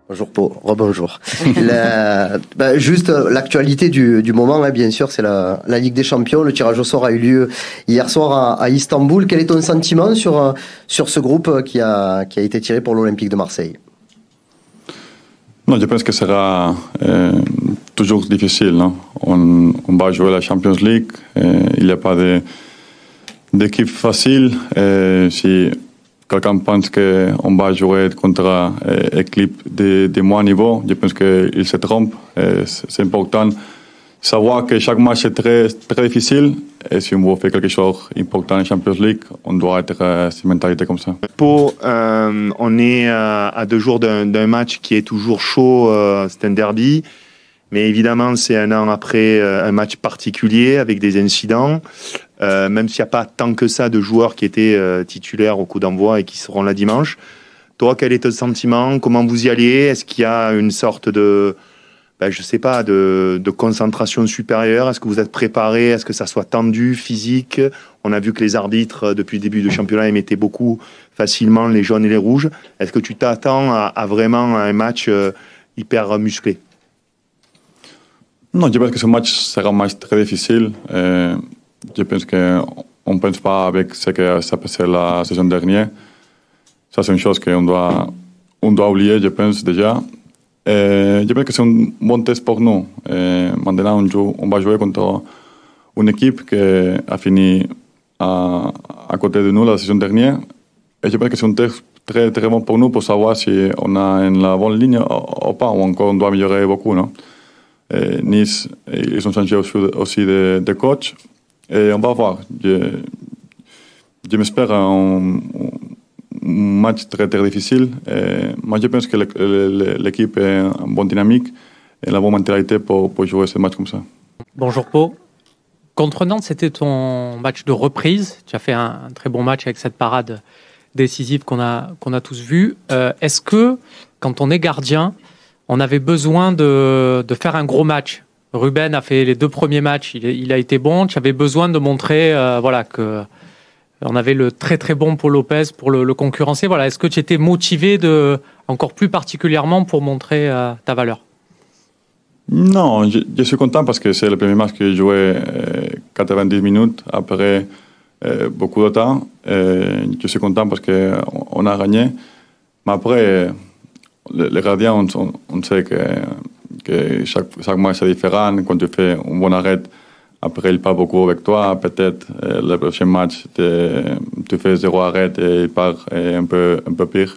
Bonjour Pau, rebonjour. Juste l'actualité du moment, hein, bien sûr, c'est la Ligue des Champions. Le tirage au sort a eu lieu hier soir à Istanbul. Quel est ton sentiment sur ce groupe qui a été tiré pour l'Olympique de Marseille? Non, je pense que ce sera toujours difficile. Non? On va jouer la Champions League. Il n'y a pas d'équipe facile. Si quelqu'un pense qu'on va jouer contre une équipe de moins niveau, je pense qu'il se trompe. C'est important de savoir que chaque match est très, très difficile. Et si on veut faire quelque chose d'important en Champions League, on doit être cette mentalité comme ça. Pau, on est à 2 jours d'un match qui est toujours chaud. C'est un derby. Mais évidemment, c'est un an après un match particulier avec des incidents. Même s'il n'y a pas tant que ça de joueurs qui étaient titulaires au coup d'envoi et qui seront là dimanche. Toi, quel est ton sentiment? Comment vous y allez? Est-ce qu'il y a une sorte de, je sais pas, de concentration supérieure? Est-ce que vous êtes préparé? Est-ce que ça soit tendu, physique? On a vu que les arbitres, depuis le début du championnat, émettaient beaucoup facilement les jaunes et les rouges. Est-ce que tu t'attends à vraiment un match hyper musclé? Non, je pense que ce match sera un match très difficile. Je pense qu'on ne pense pas avec ce que ça passé la saison dernière. Ça, c'est une chose qu'on doit oublier, je pense déjà. Je pense que c'est un bon test pour nous. Maintenant, on va jouer contre une équipe qui a fini à côté de nous la saison dernière. Et je pense que c'est un test très, très bon pour nous pour savoir si on a la bonne ligne ou pas, ou encore on doit améliorer beaucoup. Non? Nice, ils ont changé aussi de coach. Et on va voir. Je m'espère un match très, très difficile. Moi, je pense que l'équipe est en bonne dynamique et la bonne mentalité pour jouer ce match comme ça. Bonjour Pau. Contre Nantes, c'était ton match de reprise. Tu as fait un très bon match avec cette parade décisive qu'on a tous vue. Est-ce que, quand on est gardien, on avait besoin de faire un gros match? Ruben a fait les 2 premiers matchs, il a été bon. Tu avais besoin de montrer que on avait le très très bon Paul Lopez pour le concurrencer. Voilà. Est-ce que tu étais motivé encore plus particulièrement pour montrer ta valeur? Non, je suis content parce que c'est le premier match que j'ai joué 90 minutes après beaucoup de temps. Je suis content parce qu'on a gagné. Mais après, les gardiens, on sait que chaque match est différent. Quand tu fais un bon arrêt, après il part beaucoup avec toi. Peut-être le prochain match, tu fais 0 arrêt et il part un peu pire.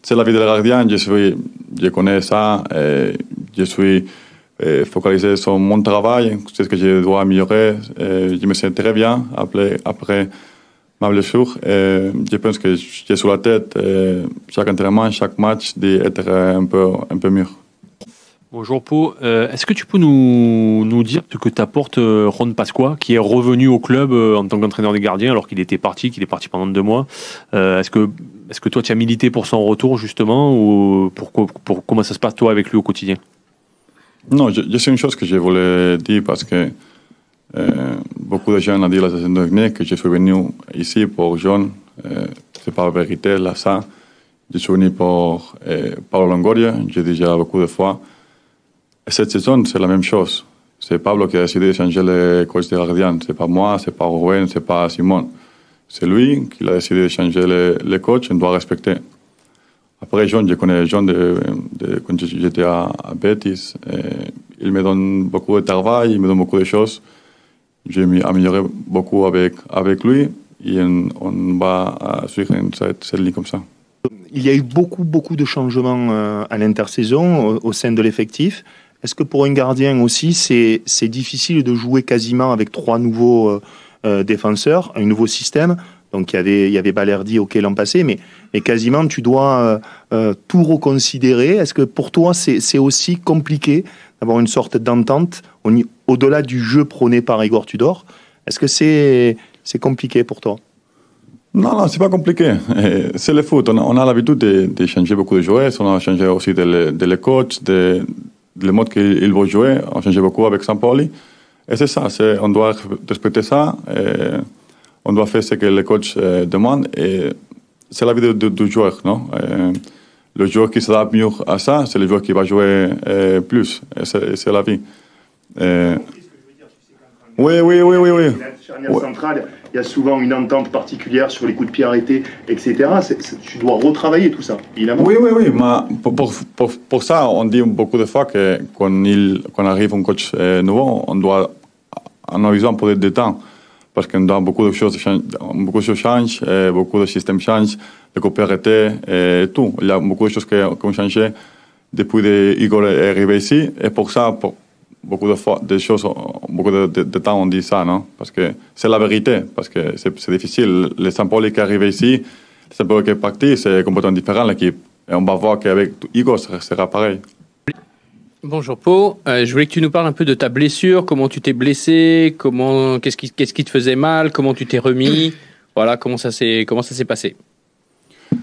C'est la vie de gardien. Je connais ça. Je suis focalisé sur mon travail. C'est ce que je dois améliorer. Je me sens très bien après ma blessure. Je pense que j'ai sur la tête chaque entraînement, chaque match d'être un peu mieux. Bonjour Pau, est-ce que tu peux nous dire ce que t'apporte Ron Pasqua, qui est revenu au club en tant qu'entraîneur des gardiens alors qu'il est parti pendant 2 mois. Est-ce que toi tu as milité pour son retour justement, ou pour comment ça se passe toi avec lui au quotidien? Non, je sais une chose que je voulais dire parce que beaucoup de gens ont dit la saison dernière que je suis venu ici pour John. C'est pas la vérité là ça. Je suis venu pour Pablo Longoria, j'ai dit déjà beaucoup de fois. Et cette saison, c'est la même chose. C'est Pablo qui a décidé de changer le coach de gardien. C'est pas moi, c'est pas Ruben, c'est pas Simon. C'est lui qui a décidé de changer le coach, on doit respecter. Après, John, je connais John quand j'étais à Betis. Il me donne beaucoup de travail, il me donne beaucoup de choses. J'ai amélioré beaucoup avec lui et on va suivre cette ligne comme ça. Il y a eu beaucoup de changements à l'intersaison au sein de l'effectif. Est-ce que pour un gardien aussi, c'est difficile de jouer quasiment avec 3 nouveaux défenseurs, un nouveau système? Donc il y avait Balerdi l'an passé, mais quasiment tu dois tout reconsidérer. Est-ce que pour toi c'est aussi compliqué d'avoir une sorte d'entente au-delà du jeu prôné par Igor Tudor? Est-ce que c'est compliqué pour toi? Non, c'est pas compliqué. C'est le foot. On a l'habitude de changer beaucoup de joueurs. On a changé aussi de coach, le mode qu'il veut jouer. On a changé beaucoup avec Sampaoli. Et c'est ça. On doit respecter ça. on doit faire ce que le coach demande. Et c'est la vie du joueur, non? Le joueur qui s'adapte mieux à ça, c'est le joueur qui va jouer plus. Et c'est la vie. Oui. La charnière centrale, il y a souvent une entente particulière sur les coups de pied arrêtés, etc. Tu dois retravailler tout ça, évidemment. Oui. Mais pour ça, on dit beaucoup de fois que quand arrive un coach nouveau, on doit en horizon pour de temps. Parce que beaucoup de choses changent, beaucoup de systèmes changent, les coups de pied arrêtés et tout. Il y a beaucoup de choses qui ont changé depuis que Igor est arrivé ici. Et pour ça, beaucoup de fois, beaucoup de temps on dit ça, non? Parce que c'est la vérité, parce que c'est difficile. Les Saint-Pauli qui arrivent ici, les Saint-Pauli qui est parti, c'est complètement différent l'équipe. Et on va voir qu'avec Igor, ça sera pareil. Bonjour Pau, je voulais que tu nous parles un peu de ta blessure, comment tu t'es blessé, qu'est-ce qui te faisait mal, comment tu t'es remis, voilà, comment ça s'est passé.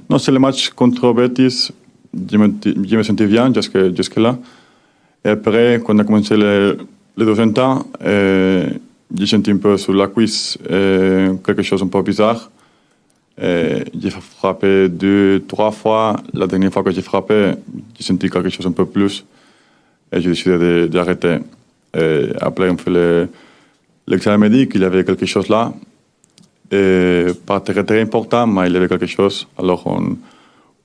Non, c'est le match contre Betis, je me sentais bien jusque-là. Et après, quand on a commencé le deuxième temps, j'ai senti un peu sur la cuisse quelque chose un peu bizarre. J'ai frappé 2-3 fois. La dernière fois que j'ai frappé, j'ai senti quelque chose un peu plus. Et j'ai décidé d'arrêter. Après, on fait l'examen médical, il y avait quelque chose là. Et pas très important, mais il y avait quelque chose. Alors,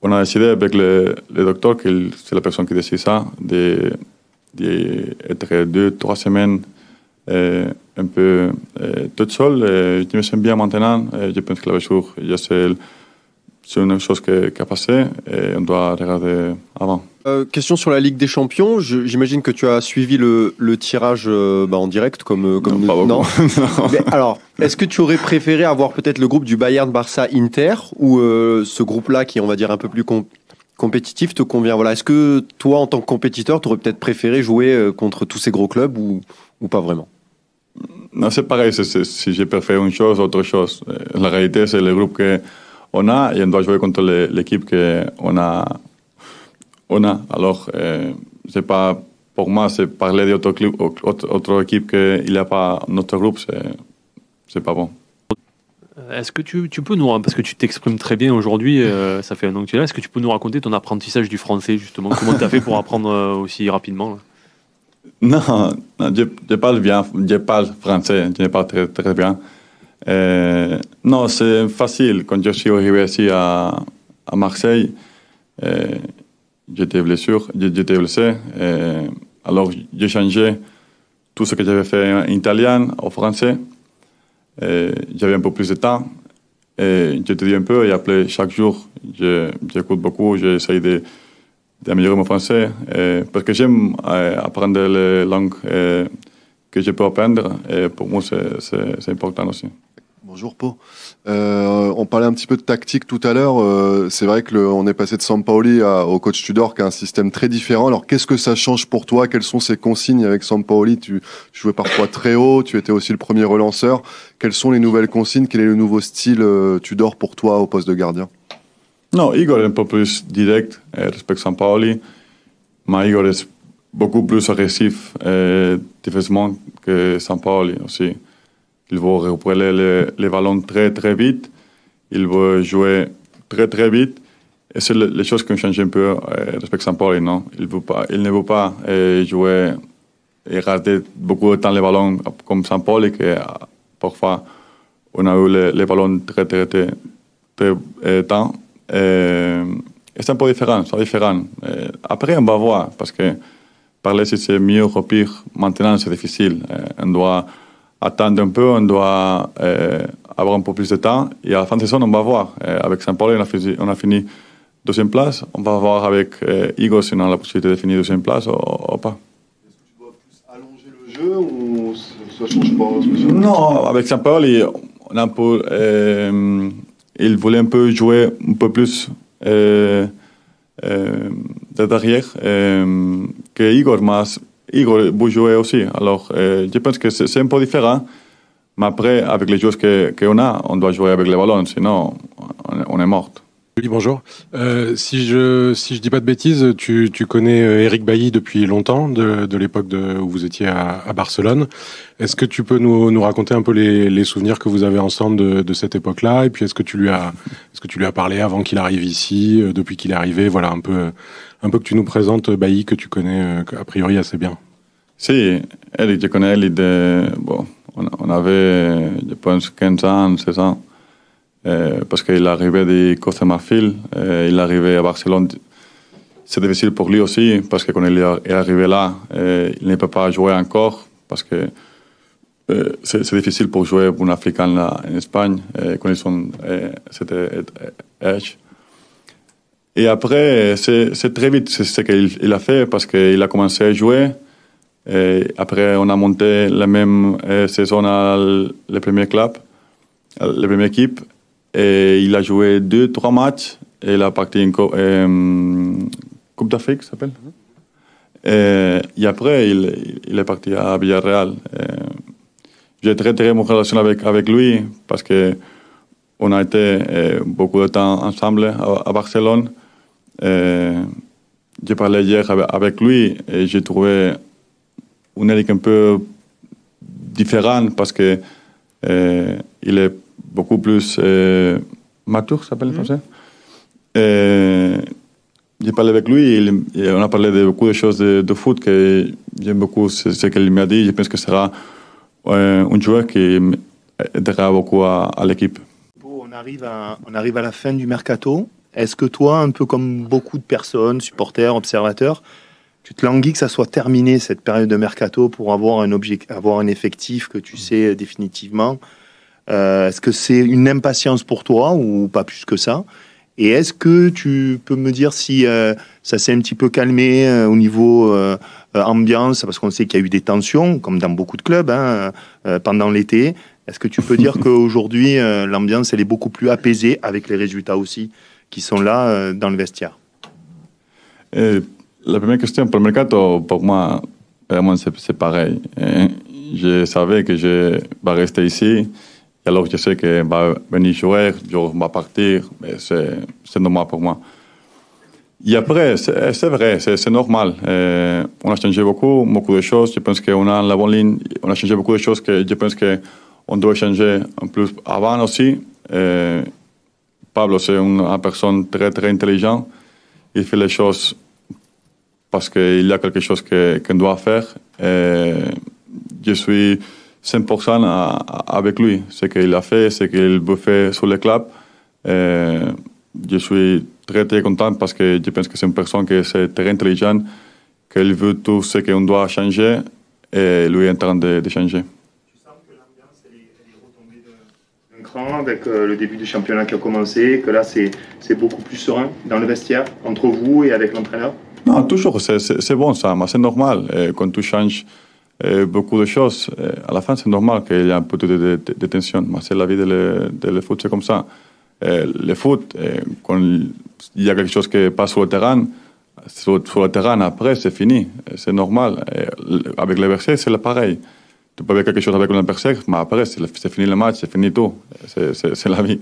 on a décidé avec le docteur, que c'est la personne qui décide ça, d'être 2-3 semaines un peu toute seule. Je me sens bien maintenant. Je pense que la blessure, c'est une chose qui a passé et on doit regarder avant. Question sur la Ligue des Champions. J'imagine que tu as suivi le tirage en direct comme non, nous. Pas beaucoup. Non. Mais alors, est-ce que tu aurais préféré avoir peut-être le groupe du Bayern, Barça, Inter ou ce groupe-là qui est, on va dire, un peu plus compétitif te convient? Voilà. Est-ce que toi, en tant que compétiteur, tu aurais peut-être préféré jouer contre tous ces gros clubs ou pas vraiment? Non, c'est pareil. Si j'ai préféré une chose, autre chose. La réalité, c'est le groupe qu'on a et on doit jouer contre l'équipe qu'on a. Alors, c'est pas, pour moi, c'est parler d'autres équipes qu'il n'y a pas notre groupe, c'est pas bon. Est-ce que tu peux nous, parce que tu t'exprimes très bien aujourd'hui, ça fait un an que tu es là, est-ce que tu peux nous raconter ton apprentissage du français, justement? Comment tu as fait pour apprendre aussi rapidement là? Non, je parle bien, je parle français, je ne parle très bien. Non, c'est facile. Quand je suis arrivé ici à Marseille, j'étais blessé. Alors, j'ai changé tout ce que j'avais fait en italien au français. J'avais un peu plus de temps. J'étudie un peu et après, chaque jour, j'écoute beaucoup. J'essaie d'améliorer mon français. Parce que j'aime apprendre les langues que je peux apprendre. Et pour moi, c'est important aussi. Bonjour Pau. On parlait un petit peu de tactique tout à l'heure. C'est vrai qu'on est passé de Sampaoli au coach Tudor qui a un système très différent. Alors qu'est-ce que ça change pour toi? Quelles sont ces consignes avec Sampaoli? Tu jouais parfois très haut, tu étais aussi le premier relanceur. Quelles sont les nouvelles consignes? Quel est le nouveau style Tudor pour toi au poste de gardien? Non, Igor est un peu plus direct respect Sampaoli. Mais Igor est beaucoup plus agressif défensivement que Sampaoli aussi. Il veut récupérer les ballons très vite. Il veut jouer très vite. Et c'est les choses qui ont changé un peu respect Sampaoli, non? Il ne veut pas jouer et garder beaucoup de temps les ballons comme Sampaoli, que parfois on a eu les ballons très temps. Et c'est un peu différent. Après, on va voir, parce que parler si c'est mieux ou pire, maintenant c'est difficile. On doit attendre un peu, on doit avoir un peu plus de temps. Et à la fin de saison, on va voir. Avec Saint-Paul, on a fini deuxième place. On va voir avec Igor si on a la possibilité de finir deuxième place ou pas. Est-ce que tu dois plus allonger le jeu ou ça ne change pas? Non, avec Saint-Paul, on a un peu, il voulait un peu jouer un peu plus de derrière que Igor, mais Igor veut jouer aussi. Alors, je pense que c'est un peu différent. Mais après, avec les joueurs qu'on a, on doit jouer avec les ballons, sinon on est mort. Oui, bonjour. Si je dis pas de bêtises, tu connais Eric Bailly depuis longtemps, de l'époque où vous étiez à Barcelone. Est-ce que tu peux nous raconter un peu les souvenirs que vous avez ensemble de cette époque-là? Et puis est-ce que tu lui as parlé avant qu'il arrive ici, depuis qu'il est arrivé? Voilà, un peu que tu nous présentes Bailly, que tu connais a priori assez bien. Si, Eric, je connais Eric on avait, je pense, 15 ans, 16 ans. Parce qu'il arrivait de Costa Marfil, il arrivait à Barcelone. C'est difficile pour lui aussi, parce que quand il est arrivé là, il ne peut pas jouer encore, parce que c'est difficile pour jouer pour un Africain là, en Espagne, quand ils sont c'était âge. Et après, c'est très vite ce qu'il a fait, parce qu'il a commencé à jouer. Et après, on a monté la même saison à le premier club, la première équipe. Et il a joué 2-3 matchs et il a parti en Coupe d'Afrique, ça s'appelle. Et après, il est parti à Villarreal. J'ai très bonne relation avec lui parce que on a été beaucoup de temps ensemble à Barcelone. J'ai parlé hier avec lui et j'ai trouvé une Eric un peu différente parce que il est beaucoup plus mature, ça s'appelle en français. J'ai parlé avec lui et on a parlé de beaucoup de choses de foot que j'aime beaucoup ce qu'il m'a dit. Je pense que ce sera un joueur qui aidera beaucoup à l'équipe. On arrive à la fin du mercato. Est-ce que toi, un peu comme beaucoup de personnes, supporters, observateurs, tu te languis que ça soit terminé cette période de mercato pour avoir un effectif que tu sais définitivement? Est-ce que c'est une impatience pour toi ou pas plus que ça? Et est-ce que tu peux me dire si ça s'est un petit peu calmé au niveau ambiance, parce qu'on sait qu'il y a eu des tensions, comme dans beaucoup de clubs, pendant l'été. Est-ce que tu peux dire qu'aujourd'hui, l'ambiance elle est beaucoup plus apaisée avec les résultats aussi qui sont là dans le vestiaire? La première question pour le mercato, pour moi, vraiment c'est pareil. Je savais que je vais rester ici. Alors je sais que va venir jouer, je vais partir, mais c'est normal pour moi. Et après, c'est vrai, c'est normal. On a changé beaucoup de choses. Je pense qu'on a la bonne ligne. On a changé beaucoup de choses que je pense qu'on doit changer en plus avant aussi. Pablo, c'est une personne très intelligente. Il fait les choses parce qu'il y a quelque chose qu'on doit faire. Je suis 100% avec lui. Ce qu'il a fait, ce qu'il veut faire sur le club. Je suis très content parce que je pense que c'est une personne qui est très intelligente, qu'elle veut tout ce qu'on doit changer et lui est en train de changer. Tu sens que l'ambiance est retombée d'un cran avec le début du championnat qui a commencé, que là c'est beaucoup plus serein dans le vestiaire entre vous et avec l'entraîneur? Non, toujours, c'est bon ça, mais c'est normal. Quand tu changes beaucoup de choses, à la fin c'est normal qu'il y ait un peu de tension, mais c'est la vie de le foot, c'est comme ça. Le foot, quand il y a quelque chose qui passe sur le terrain, après c'est fini, c'est normal. Avec l'adversaire c'est pareil. Tu peux avoir quelque chose avec l'adversaire, mais après c'est fini le match, c'est fini tout, c'est la vie.